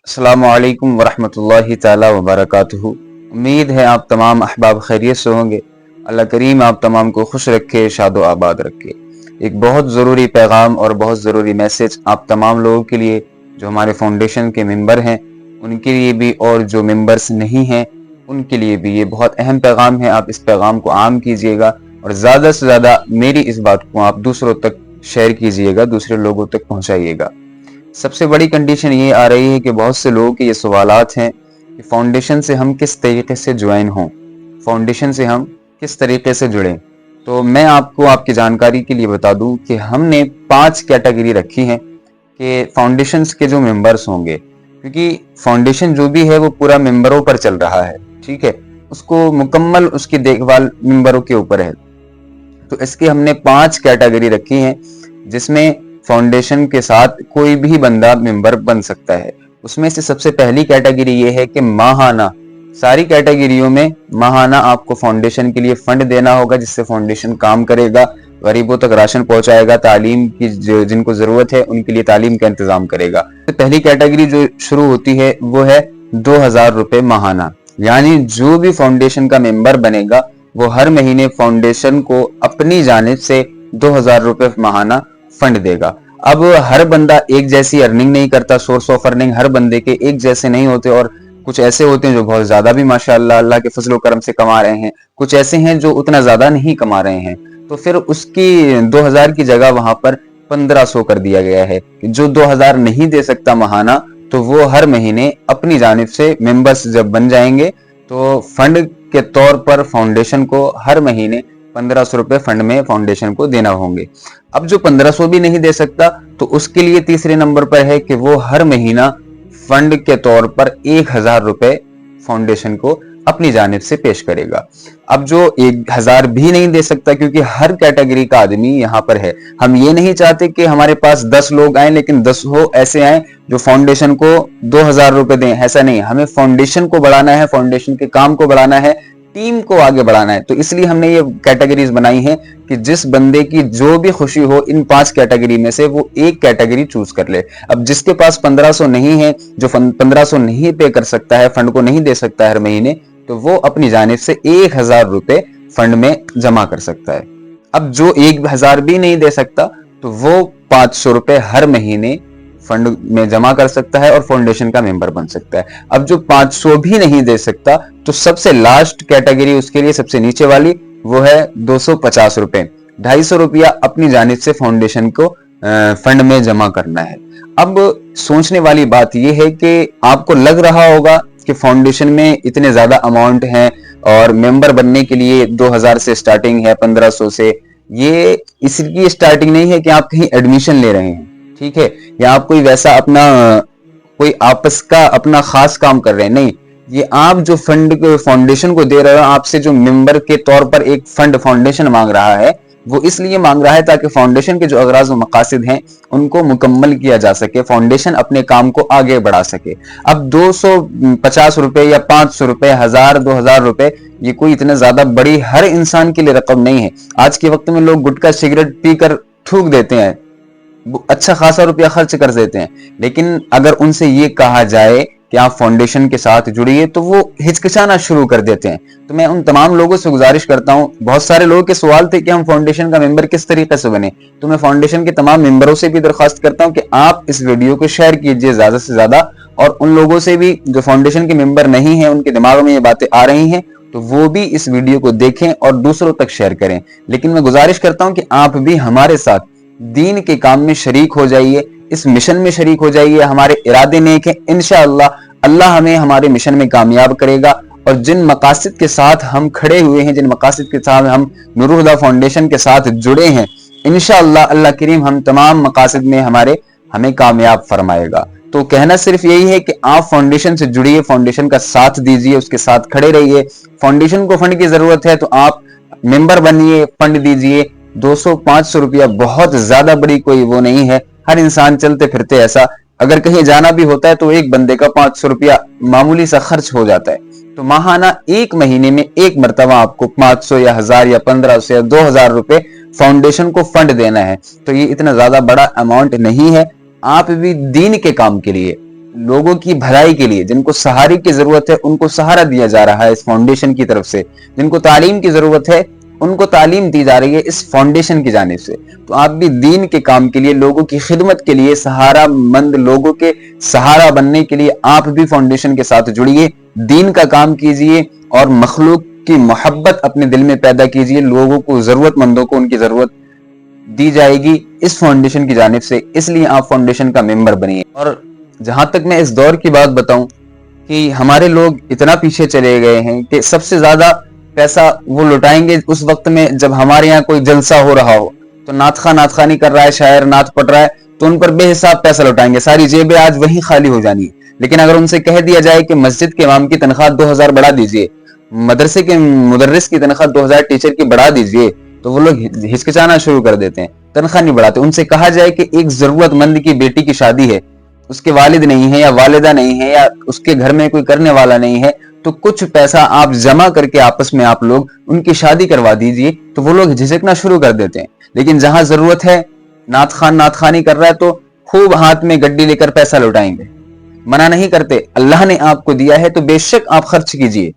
अस्सलामु अलैकुम वरहमतुल्लाहि ताला वबरकातुहू। उम्मीद है आप तमाम अहबाब खैरियत से होंगे। अल्लाह करीम आप तमाम को खुश रखे, शादो आबाद रखे। एक बहुत ज़रूरी पैगाम और बहुत ज़रूरी मैसेज आप तमाम लोगों के लिए जो हमारे फाउंडेशन के मेंबर हैं उनके लिए भी, और जो मेंबर्स नहीं हैं उनके लिए भी ये बहुत अहम पैगाम है। आप इस पैगाम को आम कीजिएगा और ज़्यादा से ज़्यादा मेरी इस बात को आप दूसरों तक शेयर कीजिएगा, दूसरे लोगों तक पहुँचाइएगा। सबसे बड़ी कंडीशन ये आ रही है कि बहुत से लोगों के ये सवालात हैं कि फाउंडेशन से हम किस तरीके से ज्वाइन हों, फाउंडेशन से हम किस तरीके से जुड़ें। तो मैं आपको आपकी जानकारी के लिए बता दूं कि हमने 5 कैटेगरी रखी हैं कि फाउंडेशन के जो मेंबर्स होंगे, क्योंकि फाउंडेशन जो भी है वो पूरा मेंबरों पर चल रहा है, ठीक है, उसको मुकम्मल उसकी देखभाल मेंबरों के ऊपर है। तो इसकी हमने 5 कैटेगरी रखी हैं जिसमें फाउंडेशन के साथ कोई भी बंदा मेंबर बन सकता है। उसमें से सबसे पहली कैटेगरी ये है कि माहाना, सारी कैटेगरियों में माहाना आपको फाउंडेशन के लिए फंड देना होगा, जिससे फाउंडेशन काम करेगा, गरीबों तक राशन पहुंचाएगा, तालीम की जिनको जरूरत है उनके लिए तालीम का इंतजाम करेगा। तो पहली कैटेगरी जो शुरू होती है वो है 2000 रुपए माहाना, यानी जो भी फाउंडेशन का मेंबर बनेगा वो हर महीने फाउंडेशन को अपनी जानिब से 2000 रुपए माहाना फंड देगा। अब हर बंदा एक जैसी अर्निंग नहीं करता, सोर्स ऑफ अर्निंग हर बंदे के एक जैसे नहीं होते, और कुछ ऐसे होते हैं जो बहुत ज्यादा भी माशाअल्लाह अल्लाह के फजल करम से कमा रहे हैं, कुछ ऐसे हैं जो उतना ज्यादा नहीं कमा रहे हैं। तो फिर उसकी 2000 की जगह वहां पर 1500 कर दिया गया है। जो 2000 नहीं दे सकता महाना, तो वो हर महीने अपनी जानिब से मेंबर्स जब बन जाएंगे तो फंड के तौर पर फाउंडेशन को हर महीने 1500 रुपए फंड में फाउंडेशन को देना होंगे। अब जो 1500 भी नहीं दे सकता तो उसके लिए तीसरे नंबर पर है कि वो हर महीना फंड के तौर पर 1000 रुपए फाउंडेशन को अपनी जानिब से पेश करेगा। अब जो 1000 भी नहीं दे सकता, क्योंकि हर कैटेगरी का आदमी यहाँ पर है, हम ये नहीं चाहते कि हमारे पास 10 लोग आए लेकिन 10 ऐसे आए जो फाउंडेशन को 2000 रुपए दें, ऐसा नहीं। हमें फाउंडेशन को बढ़ाना है, फाउंडेशन के काम को बढ़ाना है, टीम को आगे बढ़ाना है। तो इसलिए हमने ये कैटेगरीज बनाई हैं कि जिस बंदे की जो भी खुशी हो इन 5 कैटेगरी में से वो एक कैटेगरी चूज कर ले। अब जिसके पास 1500 नहीं है, जो 1500 नहीं पे कर सकता है, फंड को नहीं दे सकता है हर महीने, तो वो अपनी जानिब से 1000 रुपए फंड में जमा कर सकता है। अब जो 1000 भी नहीं दे सकता तो वो 500 रुपए हर महीने फंड में जमा कर सकता है और फाउंडेशन का मेंबर बन सकता है। अब जो 500 भी नहीं दे सकता तो सबसे लास्ट कैटेगरी उसके लिए सबसे नीचे वाली वो है 250 रुपए, 250 रुपया अपनी जानिब से फाउंडेशन को फंड में जमा करना है। अब सोचने वाली बात यह है कि आपको लग रहा होगा कि फाउंडेशन में इतने ज्यादा अमाउंट हैं और मेंबर बनने के लिए 2000 से स्टार्टिंग है, 1500 से। ये इसकी स्टार्टिंग नहीं है कि आप कहीं एडमिशन ले रहे हैं, ठीक है, या आप कोई वैसा अपना कोई आपस का अपना खास काम कर रहे हैं, नहीं। ये आप जो फंड फाउंडेशन को दे रहे हो, आपसे जो मेंबर के तौर पर एक फंड फाउंडेशन मांग रहा है, वो इसलिए मांग रहा है ताकि फाउंडेशन के जो अगराज और मकासद हैं उनको मुकम्मल किया जा सके, फाउंडेशन अपने काम को आगे बढ़ा सके। अब 250 रुपए या 500 रुपए, 1000, 2000 रुपए, ये कोई इतना ज्यादा बड़ी हर इंसान के लिए रकम नहीं है। आज के वक्त में लोग गुटखा सिगरेट पीकर थूक देते हैं, अच्छा खासा रुपया खर्च कर देते हैं, लेकिन अगर उनसे ये कहा जाए कि आप फाउंडेशन के साथ जुड़िए तो वो हिचकिचाना शुरू कर देते हैं। तो मैं उन तमाम लोगों से गुजारिश करता हूं, बहुत सारे लोगों के सवाल थे कि हम फाउंडेशन का मेंबर किस तरीके से बने, तो मैं फाउंडेशन के तमाम मेंबरों से भी दरखास्त करता हूं कि आप इस वीडियो को शेयर कीजिए ज्यादा से ज्यादा, और उन लोगों से भी जो फाउंडेशन के मेंबर नहीं है, उनके दिमाग में ये बातें आ रही हैं, तो वो भी इस वीडियो को देखें और दूसरों तक शेयर करें। लेकिन मैं गुजारिश करता हूं कि आप भी हमारे साथ दीन के काम में शरीक हो जाइए, इस मिशन में शरीक हो जाइए। हमारे इरादे नेक हैं, इंशाअल्लाह अल्लाह हमें हमारे मिशन में कामयाब करेगा। और जिन मकासद के साथ हम खड़े हुए हैं, जिन मकासद के साथ हम नूरुल हुदा फाउंडेशन के साथ जुड़े हैं, इंशाअल्लाह अल्लाह करीम हम तमाम मकासद में हमें कामयाब फरमाएगा। तो कहना सिर्फ यही है कि आप फाउंडेशन से जुड़िए, फाउंडेशन का साथ दीजिए, उसके साथ खड़े रहिए। फाउंडेशन को फंड की जरूरत है तो आप मेंबर बनिए, फंड दीजिए। 200-500 रुपया बहुत ज्यादा बड़ी कोई वो नहीं है। हर इंसान चलते फिरते ऐसा अगर कहीं जाना भी होता है तो एक बंदे का 500 रुपया मामूली सा खर्च हो जाता है। तो माहाना एक महीने में एक मरतबा आपको 500 या 1000 या 1500 या 2000 रुपए फाउंडेशन को फंड देना है। तो ये इतना ज्यादा बड़ा अमाउंट नहीं है। आप भी दीन के काम के लिए लोगों की भलाई के लिए, जिनको सहारे की जरूरत है उनको सहारा दिया जा रहा है इस फाउंडेशन की तरफ से, जिनको तालीम की जरूरत है उनको तालीम दी जा रही है इस फाउंडेशन की जानिब से। तो आप भी दीन के काम के लिए, लोगों की खिदमत के लिए, सहारा मंद लोगों के सहारा बनने के लिए आप भी फाउंडेशन के साथ जुड़िए, दीन का काम कीजिए और मखलूक की मोहब्बत अपने दिल में पैदा कीजिए। लोगों को, जरूरतमंदों को उनकी जरूरत दी जाएगी इस फाउंडेशन की जानिब से, इसलिए आप फाउंडेशन का मेंबर बनिए। और जहां तक मैं इस दौर की बात बताऊं कि हमारे लोग इतना पीछे चले गए हैं कि सबसे ज्यादा पैसा वो लुटाएंगे उस वक्त में जब हमारे यहाँ कोई जलसा हो रहा हो, तो नातखानी कर रहा है, शायर नात पढ़ रहा है, तो उन पर बेहिसाब पैसा लुटाएंगे, सारी जेबें आज वही खाली हो जानी है। लेकिन अगर उनसे कह दिया जाए कि मस्जिद के इमाम की तनख्वाह 2000 बढ़ा दीजिए, मदरसे के मुदर्रिस की तनख्वाह 2000 टीचर की बढ़ा दीजिए, तो वो लोग हिचकिचाना शुरू कर देते हैं, तनख्वाह नहीं बढ़ाते। उनसे कहा जाए कि एक जरूरतमंद की बेटी की शादी है, उसके वालिद नहीं है या वालिदा नहीं है या उसके घर में कोई करने वाला नहीं है, तो कुछ पैसा आप जमा करके आपस में आप लोग उनकी शादी करवा दीजिए, तो वो लोग झिझकना शुरू कर देते हैं। लेकिन जहां जरूरत है, नातखानी कर रहा है, तो खूब हाथ में गड्डी लेकर पैसा लुटाएंगे। मना नहीं करते, अल्लाह ने आपको दिया है तो बेशक आप खर्च कीजिए,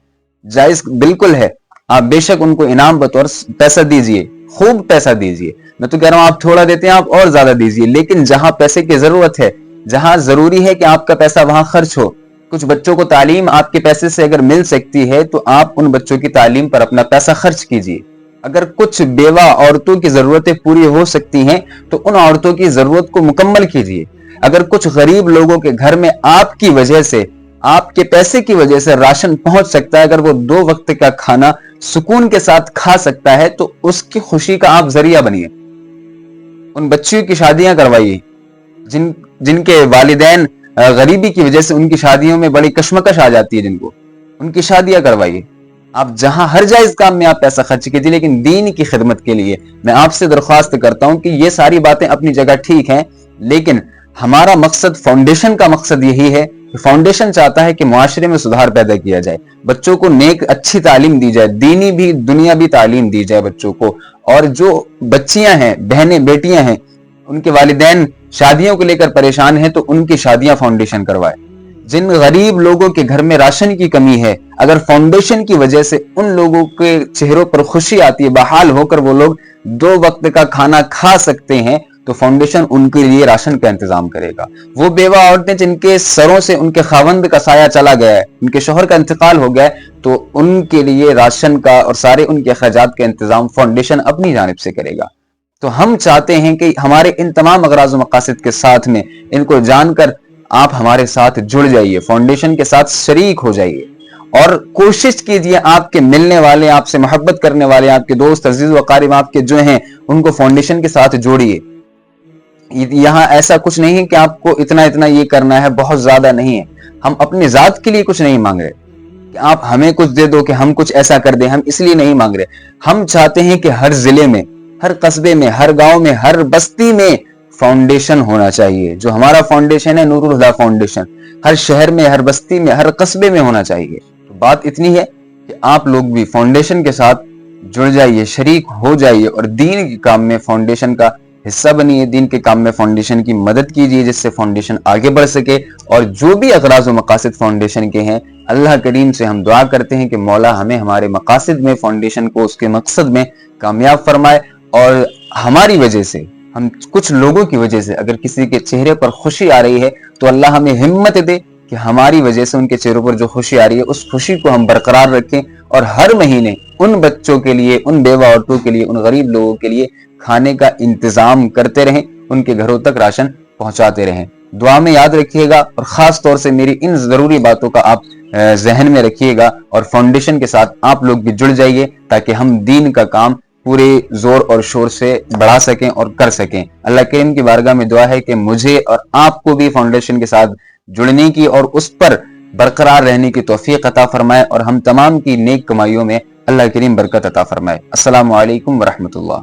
जायज बिल्कुल है, आप बेशक उनको इनाम बतौर पैसा दीजिए, खूब पैसा दीजिए। मैं तो कह रहा हूं आप थोड़ा देते हैं, आप और ज्यादा दीजिए, लेकिन जहां पैसे की जरूरत है, जहां जरूरी है कि आपका पैसा वहां खर्च हो, कुछ बच्चों को तालीम आपके पैसे से अगर मिल सकती है तो आप उन बच्चों की तालीम पर अपना पैसा खर्च कीजिए। अगर कुछ बेवा औरतों की जरूरतें पूरी हो सकती हैं तो उन औरतों की जरूरत को मुकम्मल कीजिए। अगर कुछ गरीब लोगों के घर में आपकी वजह से, आपके पैसे की वजह से राशन पहुंच सकता है, अगर वो 2 वक्त का खाना सुकून के साथ खा सकता है, तो उसकी खुशी का आप जरिया बनिए। उन बच्चियों की शादियां करवाइए जिनके वालिदैन गरीबी की वजह से उनकी शादियों में बड़ी कश्मकश आ जाती है, जिनको, उनकी शादियां करवाइए। आप जहां हर जायज काम में आप पैसा खर्च कीजिए, लेकिन दीन की खिदमत के लिए मैं आपसे दरख्वास्त करता हूं कि ये सारी बातें अपनी जगह ठीक हैं, लेकिन हमारा मकसद, फाउंडेशन का मकसद यही है कि फाउंडेशन चाहता है कि मुआशरे में सुधार पैदा किया जाए, बच्चों को नेक अच्छी तालीम दी जाए, दीनी भी दुनिया भी तालीम दी जाए बच्चों को। और जो बच्चियां हैं, बहनें बेटियां हैं, उनके वालिदैन शादियों को लेकर परेशान हैं, तो उनकी शादियां फाउंडेशन करवाए। जिन गरीब लोगों के घर में राशन की कमी है, अगर फाउंडेशन की वजह से उन लोगों के चेहरों पर खुशी आती है, बहाल होकर वो लोग 2 वक्त का खाना खा सकते हैं, तो फाउंडेशन उनके लिए राशन का इंतजाम करेगा। वो बेवा औरतें जिनके सरों से उनके खावंद का साया चला गया है, उनके शोहर का इंतकाल हो गया है, तो उनके लिए राशन का और सारे उनके अखराजात का इंतजाम फाउंडेशन अपनी जानिब से करेगा। तो हम चाहते हैं कि हमारे इन तमाम अगराज और मकासद के साथ में इनको जानकर आप हमारे साथ जुड़ जाइए, फाउंडेशन के साथ शरीक हो जाइए और कोशिश कीजिए आपके मिलने वाले, आपसे मोहब्बत करने वाले, आपके दोस्त अजीज व क़रीब आपके जो हैं, उनको फाउंडेशन के साथ जोड़िए। यहाँ ऐसा कुछ नहीं है कि आपको इतना इतना ये करना है, बहुत ज्यादा नहीं है। हम अपने जात के लिए कुछ नहीं मांग रहे कि आप हमें कुछ दे दो, कि हम कुछ ऐसा कर दें, हम इसलिए नहीं मांग रहे। हम चाहते हैं कि हर जिले में, हर कस्बे में, हर गांव में, हर बस्ती में फाउंडेशन होना चाहिए। जो हमारा फाउंडेशन है, नूरुल हुदा फाउंडेशन, हर शहर में, हर बस्ती में, हर कस्बे में होना चाहिए। तो बात इतनी है कि आप लोग भी फाउंडेशन के साथ जुड़ जाइए, शरीक हो जाइए और दीन के काम में फाउंडेशन का हिस्सा बनिए, दीन के काम में फाउंडेशन की मदद कीजिए, जिससे फाउंडेशन आगे बढ़ सके। और जो भी अगराज व मकासद फाउंडेशन के हैं, अल्लाह करीम से हम दुआ करते हैं कि मौला हमें हमारे मकासद में, फाउंडेशन को उसके मकसद में कामयाब फरमाए। और हमारी वजह से, हम कुछ लोगों की वजह से अगर किसी के चेहरे पर खुशी आ रही है, तो अल्लाह हमें हिम्मत दे कि हमारी वजह से उनके चेहरों पर जो खुशी आ रही है, उस खुशी को हम बरकरार रखें और हर महीने उन बच्चों के लिए, उन बेवा औरतों के लिए, उन गरीब लोगों के लिए खाने का इंतजाम करते रहें, उनके घरों तक राशन पहुंचाते रहें। दुआ में याद रखिएगा और खास तौर से मेरी इन जरूरी बातों का आप जहन में रखिएगा और फाउंडेशन के साथ आप लोग भी जुड़ जाइए, ताकि हम दीन का काम पूरे जोर और शोर से बढ़ा सकें और कर सकें। अल्लाह करीम की बारगाह में दुआ है कि मुझे और आपको भी फाउंडेशन के साथ जुड़ने की और उस पर बरकरार रहने की तौफीक अता फरमाए और हम तमाम की नेक कमाइयों में अल्लाह करीम बरकत अता फरमाए। अस्सलामु अलैकुम व रहमतुल्लाह।